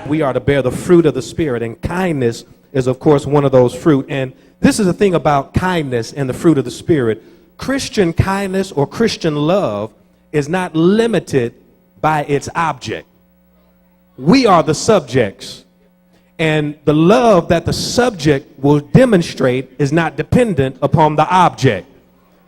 We are to bear the fruit of the Spirit, and kindness is, of course, one of those fruit. And this is the thing about kindness and the fruit of the Spirit. Christian kindness or Christian love is not limited by its object. We are the subjects, and the love that the subject will demonstrate is not dependent upon the object.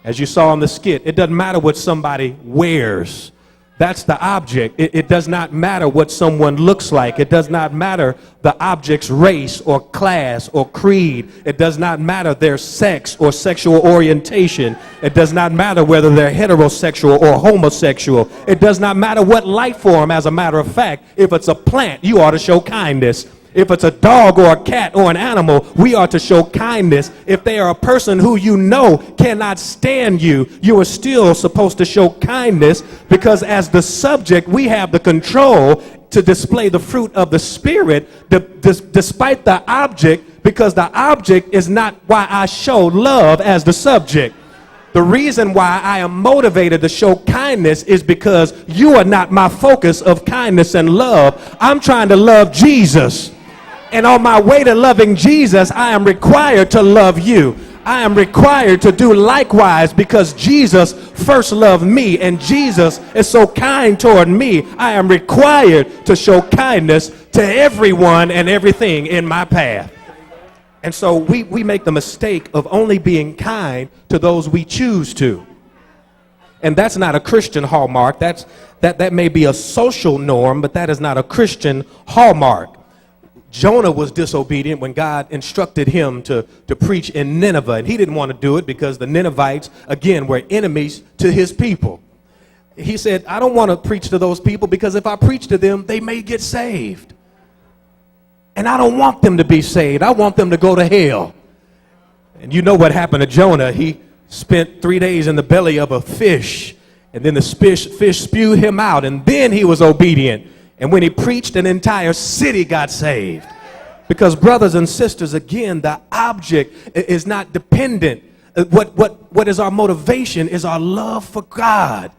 As you saw in the skit, it doesn't matter what somebody wears. That's the object. It does not matter what someone looks like. It does not matter the object's race or class or creed. It does not matter their sex or sexual orientation. It does not matter whether they're heterosexual or homosexual. It does not matter what life form. As a matter of fact, if it's a plant, you ought to show kindness. If it's a dog or a cat or an animal, we are to show kindness. If they are a person who you know cannot stand you, you are still supposed to show kindness, because as the subject, we have the control to display the fruit of the Spirit despite the object, because the object is not why I show love as the subject. The reason why I am motivated to show kindness is because you are not my focus of kindness and love. I'm trying to love Jesus. And on my way to loving Jesus, I am required to love you. I am required to do likewise, because Jesus first loved me, and Jesus is so kind toward me. I am required to show kindness to everyone and everything in my path. And so we make the mistake of only being kind to those we choose to. And that's not a Christian hallmark. That may be a social norm, but that is not a Christian hallmark. Jonah was disobedient when God instructed him to preach in Nineveh, and he didn't want to do it because the Ninevites, again, were enemies to his people. He said, I don't want to preach to those people, because if I preach to them, they may get saved. And I don't want them to be saved. I want them to go to hell. And you know what happened to Jonah. He spent 3 days in the belly of a fish, and then the fish spewed him out, and then he was obedient. And when he preached, an entire city got saved. Because, brothers and sisters, again, the object is not dependent. What is our motivation is our love for God.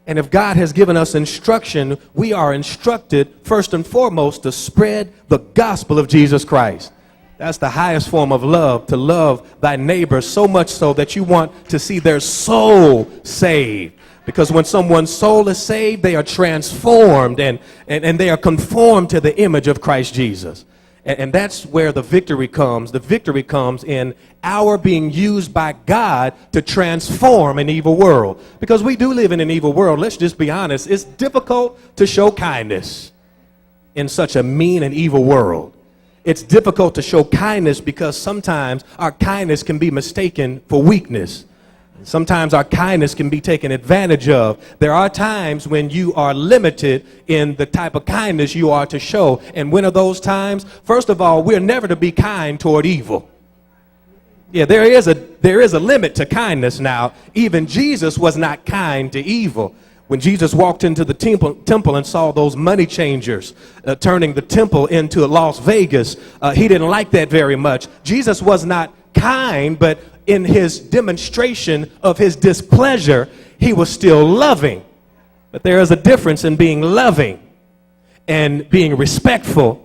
And if God has given us instruction, we are instructed first and foremost to spread the gospel of Jesus Christ. That's the highest form of love, to love thy neighbor so much so that you want to see their soul saved. Because when someone's soul is saved, they are transformed and they are conformed to the image of Christ Jesus. And that's where the victory comes. The victory comes in our being used by God to transform an evil world. Because we do live in an evil world. Let's just be honest. It's difficult to show kindness in such a mean and evil world. It's difficult to show kindness because sometimes our kindness can be mistaken for weakness. Sometimes our kindness can be taken advantage of. There are times when you are limited in the type of kindness you are to show. And when are those times? First of all, we're never to be kind toward evil. Yeah, there is a limit to kindness now. Even Jesus was not kind to evil. When Jesus walked into the temple and saw those money changers turning the temple into Las Vegas, he didn't like that very much. Jesus was not kind, but in his demonstration of his displeasure, he was still loving. But there is a difference in being loving and being respectful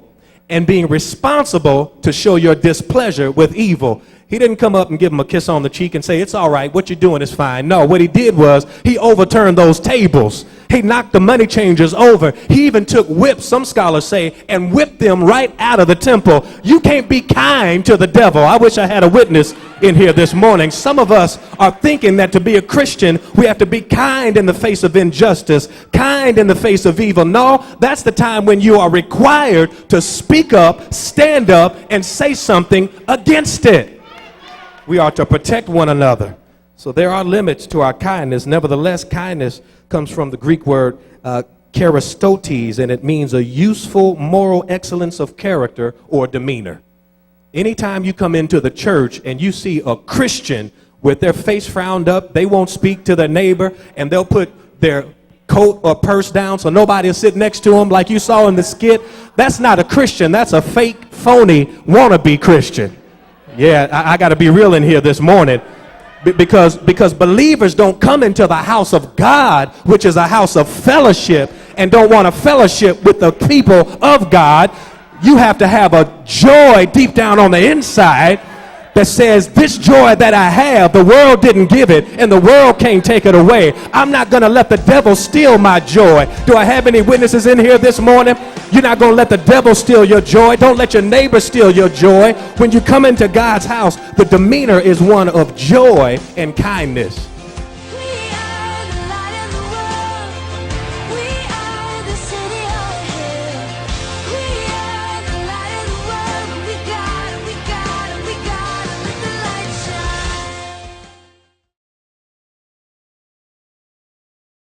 and being responsible to show your displeasure with evil. He didn't come up and give him a kiss on the cheek and say, it's all right, what you're doing is fine. No, what he did was he overturned those tables. He knocked the money changers over. He even took whips, some scholars say, and whipped them right out of the temple. You can't be kind to the devil. I wish I had a witness in here this morning. Some of us are thinking that to be a Christian, we have to be kind in the face of injustice, kind in the face of evil. No, that's the time when you are required to speak up, stand up, and say something against it. We are to protect one another. So there are limits to our kindness. Nevertheless, kindness comes from the Greek word charistotes, and it means a useful moral excellence of character or demeanor. Anytime you come into the church and you see a Christian with their face frowned up, they won't speak to their neighbor, and they'll put their coat or purse down so nobody will sit next to them like you saw in the skit. That's not a Christian. That's a fake, phony, wannabe Christian. Yeah, I got to be real in here this morning. Because believers don't come into the house of God, which is a house of fellowship, and don't want to fellowship with the people of God. You have to have a joy deep down on the inside that says, this joy that I have, the world didn't give it, and the world can't take it away. I'm not going to let the devil steal my joy. Do I have any witnesses in here this morning? You're not going to let the devil steal your joy. Don't let your neighbor steal your joy. When you come into God's house, the demeanor is one of joy and kindness.